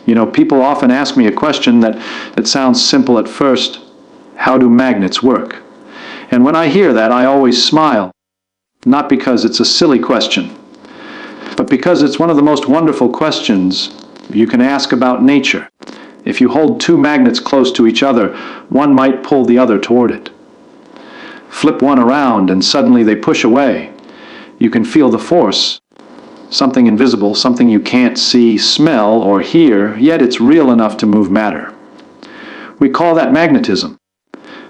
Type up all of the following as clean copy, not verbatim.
You know, people often ask me a question that sounds simple at first. How do magnets work? And when I hear that, I always smile. Not because it's a silly question, but because it's one of the most wonderful questions you can ask about nature. If you hold two magnets close to each other, one might pull the other toward it. Flip one around and suddenly they push away. You can feel the force. Something invisible, something you can't see, smell, or hear, yet it's real enough to move matter. We call that magnetism.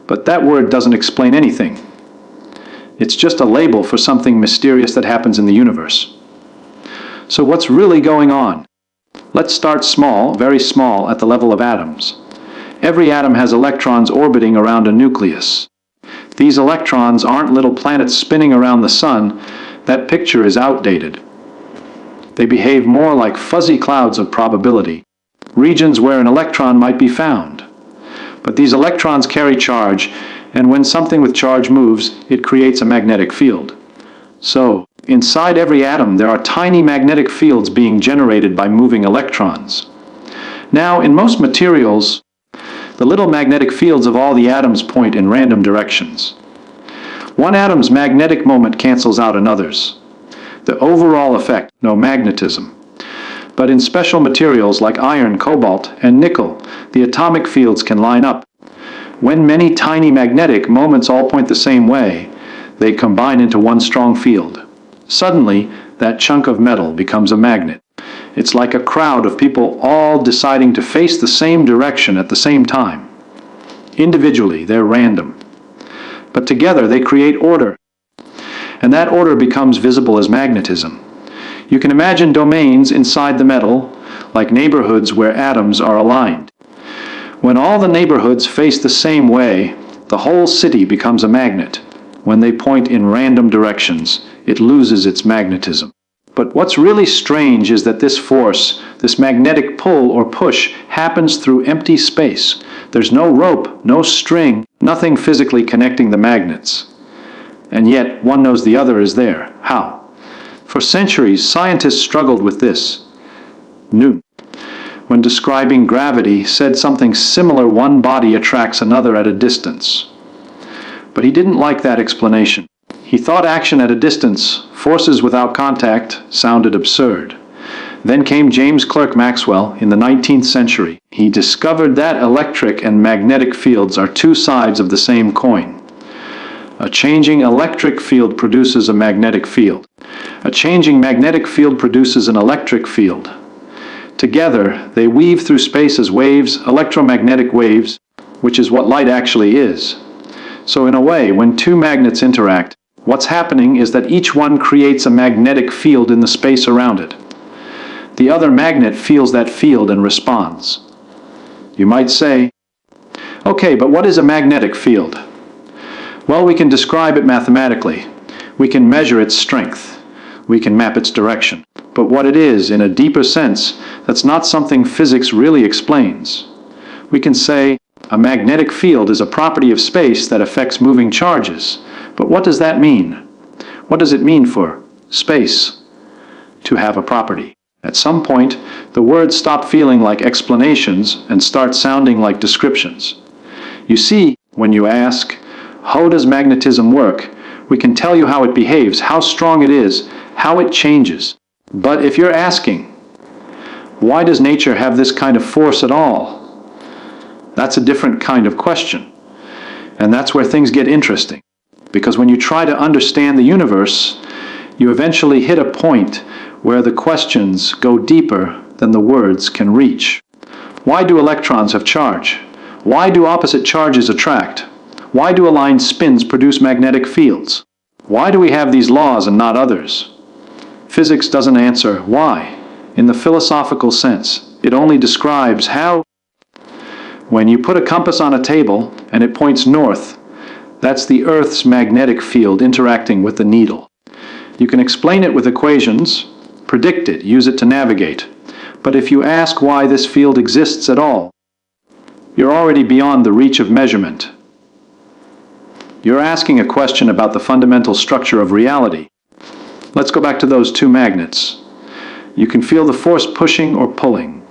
But that word doesn't explain anything. It's just a label for something mysterious that happens in the universe. So what's really going on? Let's start small, very small, at the level of atoms. Every atom has electrons orbiting around a nucleus. These electrons aren't little planets spinning around the sun. That picture is outdated. They behave more like fuzzy clouds of probability, regions where an electron might be found. But these electrons carry charge, and when something with charge moves, it creates a magnetic field. So, inside every atom, there are tiny magnetic fields being generated by moving electrons. Now, in most materials, the little magnetic fields of all the atoms point in random directions. One atom's magnetic moment cancels out another's. The overall effect, no magnetism. But in special materials like iron, cobalt, and nickel, the atomic fields can line up. When many tiny magnetic moments all point the same way, they combine into one strong field. Suddenly, that chunk of metal becomes a magnet. It's like a crowd of people all deciding to face the same direction at the same time. Individually, they're random. But together, they create order. And that order becomes visible as magnetism. You can imagine domains inside the metal, like neighborhoods where atoms are aligned. When all the neighborhoods face the same way, the whole city becomes a magnet. When they point in random directions, it loses its magnetism. But what's really strange is that this force, this magnetic pull or push, happens through empty space. There's no rope, no string, nothing physically connecting the magnets. And yet, one knows the other is there. How? For centuries, scientists struggled with this. Newton, when describing gravity, said something similar: one body attracts another at a distance. But he didn't like that explanation. He thought action at a distance, forces without contact, sounded absurd. Then came James Clerk Maxwell in the 19th century. He discovered that electric and magnetic fields are two sides of the same coin. A changing electric field produces a magnetic field. A changing magnetic field produces an electric field. Together, they weave through space as waves, electromagnetic waves, which is what light actually is. So in a way, when two magnets interact, what's happening is that each one creates a magnetic field in the space around it. The other magnet feels that field and responds. You might say, okay, but what is a magnetic field? Well, we can describe it mathematically. We can measure its strength. We can map its direction. But what it is, in a deeper sense, that's not something physics really explains. We can say a magnetic field is a property of space that affects moving charges. But what does that mean? What does it mean for space to have a property? At some point, the words stop feeling like explanations and start sounding like descriptions. You see, when you ask, how does magnetism work? We can tell you how it behaves, how strong it is, how it changes. But if you're asking, why does nature have this kind of force at all? That's a different kind of question. And that's where things get interesting. Because when you try to understand the universe, you eventually hit a point where the questions go deeper than the words can reach. Why do electrons have charge? Why do opposite charges attract? Why do aligned spins produce magnetic fields? Why do we have these laws and not others? Physics doesn't answer why. In the philosophical sense, it only describes how. When you put a compass on a table and it points north, that's the Earth's magnetic field interacting with the needle. You can explain it with equations, predict it, use it to navigate. But if you ask why this field exists at all, you're already beyond the reach of measurement. You're asking a question about the fundamental structure of reality. Let's go back to those two magnets. You can feel the force pushing or pulling.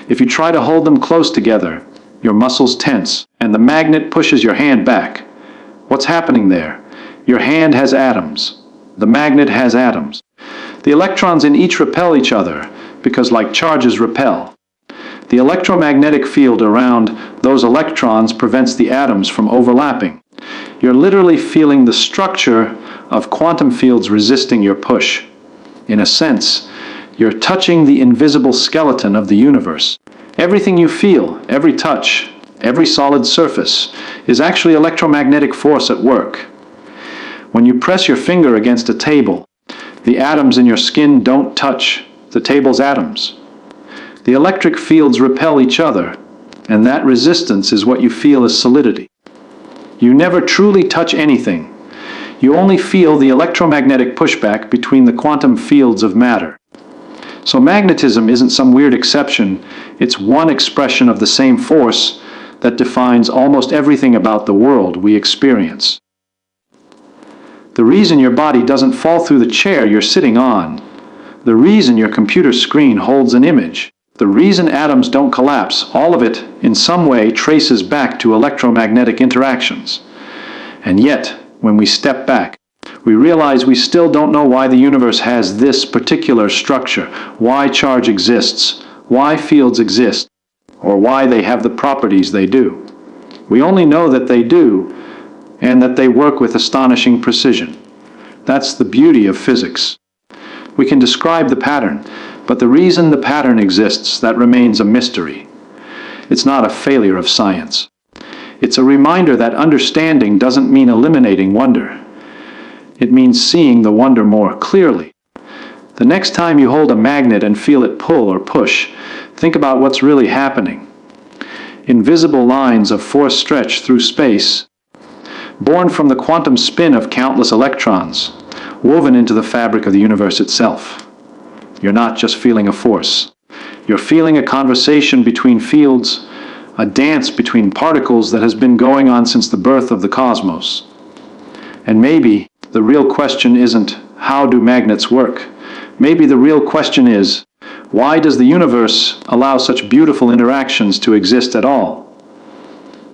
If you try to hold them close together, your muscles tense, and the magnet pushes your hand back. What's happening there? Your hand has atoms. The magnet has atoms. The electrons in each repel each other, because like charges repel. The electromagnetic field around those electrons prevents the atoms from overlapping. You're literally feeling the structure of quantum fields resisting your push. In a sense, you're touching the invisible skeleton of the universe. Everything you feel, every touch, every solid surface, is actually electromagnetic force at work. When you press your finger against a table, the atoms in your skin don't touch the table's atoms. The electric fields repel each other, and that resistance is what you feel as solidity. You never truly touch anything. You only feel the electromagnetic pushback between the quantum fields of matter. So magnetism isn't some weird exception, it's one expression of the same force that defines almost everything about the world we experience. The reason your body doesn't fall through the chair you're sitting on, the reason your computer screen holds an image, the reason atoms don't collapse, all of it in some way traces back to electromagnetic interactions. And yet, when we step back, we realize we still don't know why the universe has this particular structure, why charge exists, why fields exist, or why they have the properties they do. We only know that they do, and that they work with astonishing precision. That's the beauty of physics. We can describe the pattern, but the reason the pattern exists, that remains a mystery. It's not a failure of science. It's a reminder that understanding doesn't mean eliminating wonder. It means seeing the wonder more clearly. The next time you hold a magnet and feel it pull or push, think about what's really happening. Invisible lines of force stretch through space, born from the quantum spin of countless electrons, woven into the fabric of the universe itself. You're not just feeling a force. You're feeling a conversation between fields, a dance between particles that has been going on since the birth of the cosmos. And maybe the real question isn't, how do magnets work? Maybe the real question is, why does the universe allow such beautiful interactions to exist at all?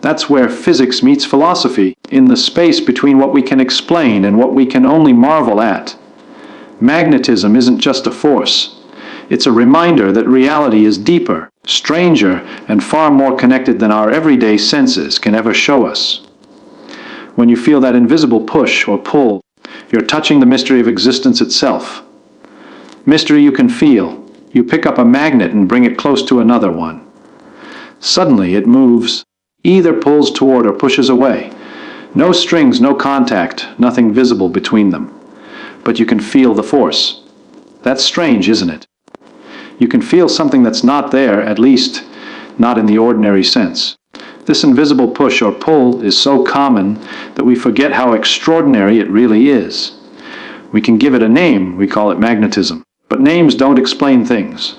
That's where physics meets philosophy, in the space between what we can explain and what we can only marvel at. Magnetism isn't just a force. It's a reminder that reality is deeper, stranger, and far more connected than our everyday senses can ever show us. When you feel that invisible push or pull, you're touching the mystery of existence itself. Mystery you can feel. You pick up a magnet and bring it close to another one. Suddenly it moves, either pulls toward or pushes away. No strings, no contact, nothing visible between them. But you can feel the force. That's strange, isn't it? You can feel something that's not there, at least not in the ordinary sense. This invisible push or pull is so common that we forget how extraordinary it really is. We can give it a name, we call it magnetism. But names don't explain things.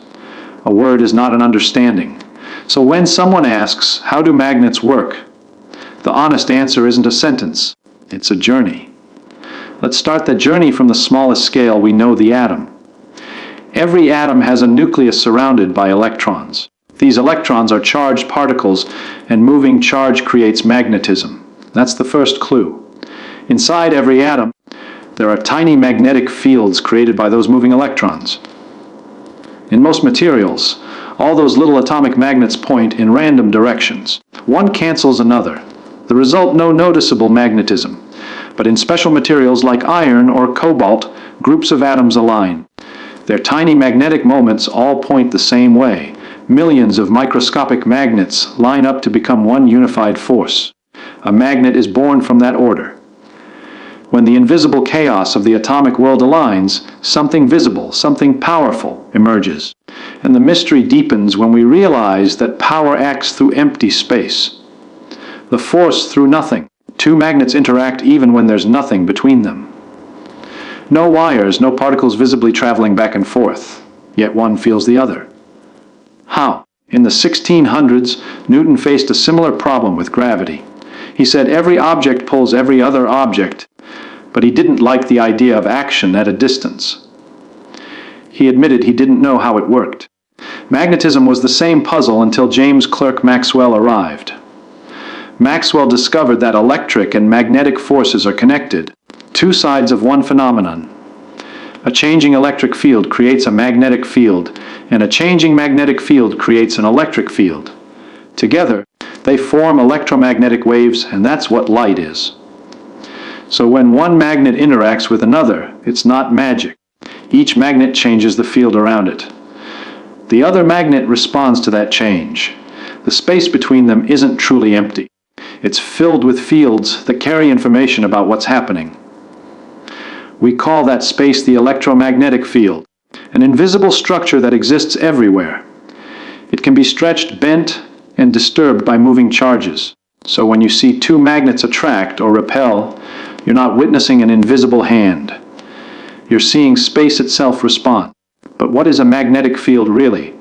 A word is not an understanding. So when someone asks, how do magnets work? The honest answer isn't a sentence. It's a journey. Let's start the journey from the smallest scale we know, the atom. Every atom has a nucleus surrounded by electrons. These electrons are charged particles, and moving charge creates magnetism. That's the first clue. Inside every atom, there are tiny magnetic fields created by those moving electrons. In most materials, all those little atomic magnets point in random directions. One cancels another. The result, no noticeable magnetism. But in special materials like iron or cobalt, groups of atoms align. Their tiny magnetic moments all point the same way. Millions of microscopic magnets line up to become one unified force. A magnet is born from that order. When the invisible chaos of the atomic world aligns, something visible, something powerful emerges. And the mystery deepens when we realize that power acts through empty space. The force through nothing. Two magnets interact even when there's nothing between them. No wires, no particles visibly traveling back and forth, yet one feels the other. How? In the 1600s, Newton faced a similar problem with gravity. He said every object pulls every other object, but he didn't like the idea of action at a distance. He admitted he didn't know how it worked. Magnetism was the same puzzle until James Clerk Maxwell arrived. Maxwell discovered that electric and magnetic forces are connected, two sides of one phenomenon. A changing electric field creates a magnetic field, and a changing magnetic field creates an electric field. Together, they form electromagnetic waves, and that's what light is. So when one magnet interacts with another, it's not magic. Each magnet changes the field around it. The other magnet responds to that change. The space between them isn't truly empty. It's filled with fields that carry information about what's happening. We call that space the electromagnetic field, an invisible structure that exists everywhere. It can be stretched, bent, and disturbed by moving charges. So when you see two magnets attract or repel, you're not witnessing an invisible hand. You're seeing space itself respond. But what is a magnetic field really?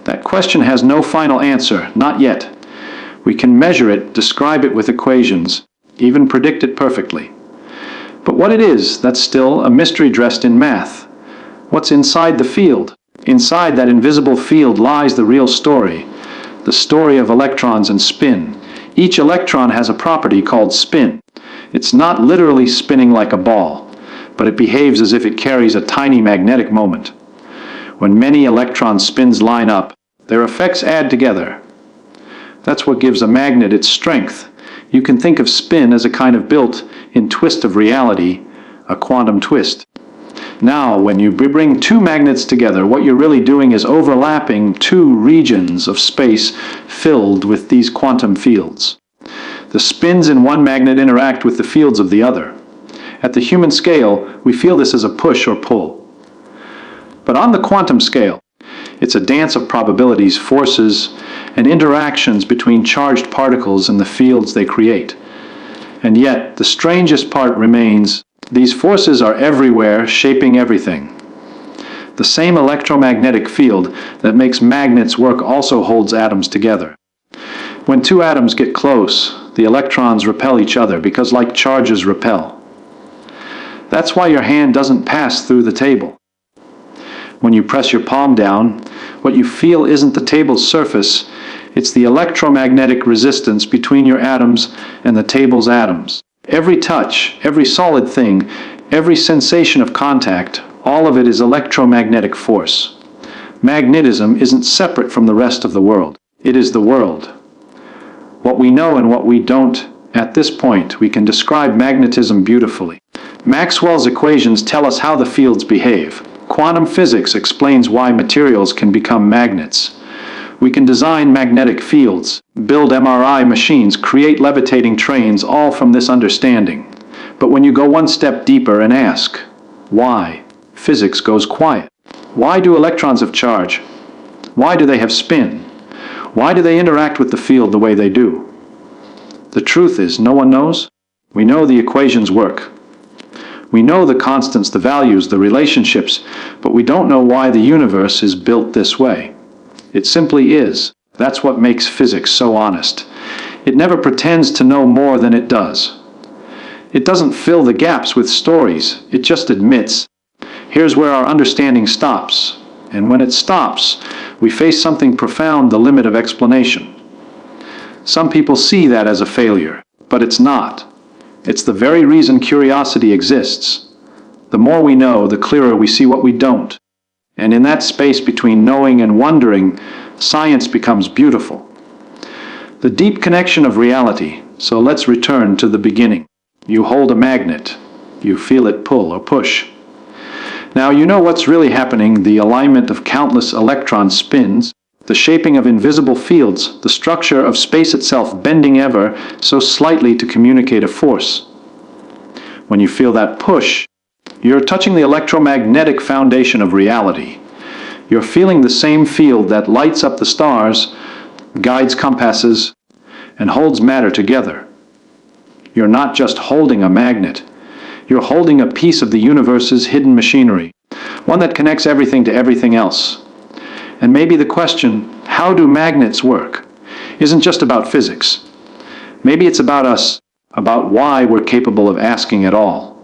That question has no final answer, not yet. We can measure it, describe it with equations, even predict it perfectly. But what it is, that's still a mystery dressed in math. What's inside the field? Inside that invisible field lies the real story, the story of electrons and spin. Each electron has a property called spin. It's not literally spinning like a ball, but it behaves as if it carries a tiny magnetic moment. When many electron spins line up, their effects add together. That's what gives a magnet its strength. You can think of spin as a kind of built-in twist of reality, a quantum twist. Now, when you bring two magnets together, what you're really doing is overlapping two regions of space filled with these quantum fields. The spins in one magnet interact with the fields of the other. At the human scale, we feel this as a push or pull. But on the quantum scale, it's a dance of probabilities, forces, and interactions between charged particles and the fields they create. And yet, the strangest part remains, these forces are everywhere, shaping everything. The same electromagnetic field that makes magnets work also holds atoms together. When two atoms get close, the electrons repel each other because like charges repel. That's why your hand doesn't pass through the table. When you press your palm down, what you feel isn't the table's surface, it's the electromagnetic resistance between your atoms and the table's atoms. Every touch, every solid thing, every sensation of contact, all of it is electromagnetic force. Magnetism isn't separate from the rest of the world. It is the world. What we know and what we don't, at this point, we can describe magnetism beautifully. Maxwell's equations tell us how the fields behave. Quantum physics explains why materials can become magnets. We can design magnetic fields, build MRI machines, create levitating trains, all from this understanding. But when you go one step deeper and ask, why? Physics goes quiet. Why do electrons have charge? Why do they have spin? Why do they interact with the field the way they do? The truth is, no one knows. We know the equations work. We know the constants, the values, the relationships, but we don't know why the universe is built this way. It simply is. That's what makes physics so honest. It never pretends to know more than it does. It doesn't fill the gaps with stories. It just admits, here's where our understanding stops. And when it stops, we face something profound, the limit of explanation. Some people see that as a failure, but it's not. It's the very reason curiosity exists. The more we know, the clearer we see what we don't. And in that space between knowing and wondering, science becomes beautiful. The deep connection of reality. So let's return to the beginning. You hold a magnet. You feel it pull or push. Now you know what's really happening, the alignment of countless electron spins, the shaping of invisible fields, the structure of space itself bending ever so slightly to communicate a force. When you feel that push, you're touching the electromagnetic foundation of reality. You're feeling the same field that lights up the stars, guides compasses, and holds matter together. You're not just holding a magnet. You're holding a piece of the universe's hidden machinery, one that connects everything to everything else. And maybe the question, how do magnets work, isn't just about physics. Maybe it's about us, about why we're capable of asking at all.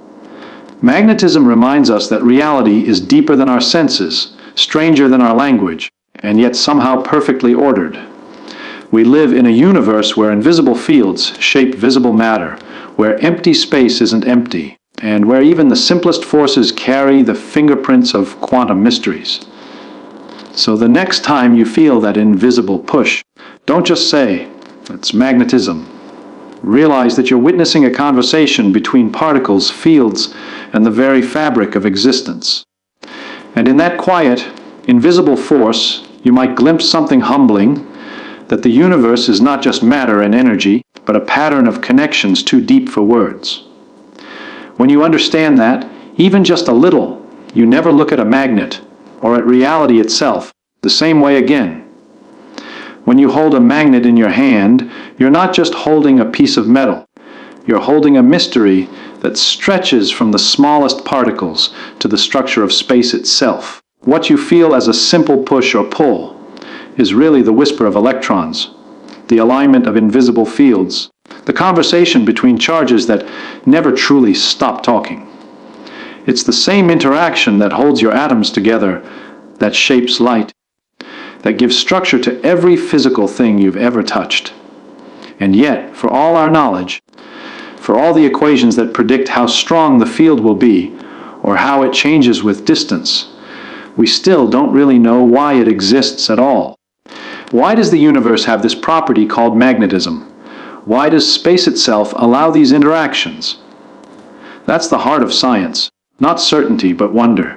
Magnetism reminds us that reality is deeper than our senses, stranger than our language, and yet somehow perfectly ordered. We live in a universe where invisible fields shape visible matter, where empty space isn't empty, and where even the simplest forces carry the fingerprints of quantum mysteries. So the next time you feel that invisible push, don't just say, "It's magnetism." Realize that you're witnessing a conversation between particles, fields, and the very fabric of existence. And in that quiet, invisible force, you might glimpse something humbling, that the universe is not just matter and energy, but a pattern of connections too deep for words. When you understand that, even just a little, you never look at a magnet or at reality itself the same way again. When you hold a magnet in your hand, you're not just holding a piece of metal. You're holding a mystery that stretches from the smallest particles to the structure of space itself. What you feel as a simple push or pull is really the whisper of electrons, the alignment of invisible fields, the conversation between charges that never truly stop talking. It's the same interaction that holds your atoms together, that shapes light, that gives structure to every physical thing you've ever touched. And yet, for all our knowledge, for all the equations that predict how strong the field will be, or how it changes with distance, we still don't really know why it exists at all. Why does the universe have this property called magnetism? Why does space itself allow these interactions? That's the heart of science, not certainty but wonder.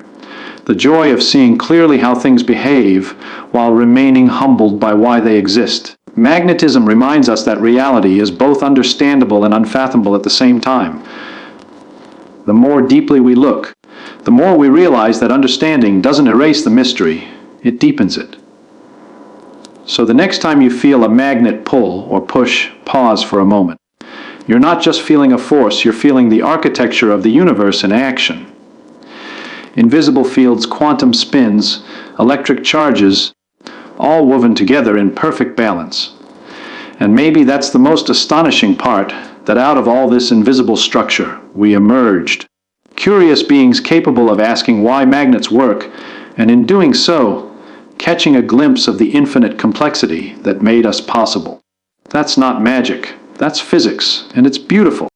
The joy of seeing clearly how things behave while remaining humbled by why they exist. Magnetism reminds us that reality is both understandable and unfathomable at the same time. The more deeply we look, the more we realize that understanding doesn't erase the mystery, it deepens it. So the next time you feel a magnet pull or push, pause for a moment. You're not just feeling a force, you're feeling the architecture of the universe in action. Invisible fields, quantum spins, electric charges, all woven together in perfect balance. And maybe that's the most astonishing part, that out of all this invisible structure, we emerged. Curious beings capable of asking why magnets work, and in doing so, catching a glimpse of the infinite complexity that made us possible. That's not magic, that's physics, and it's beautiful.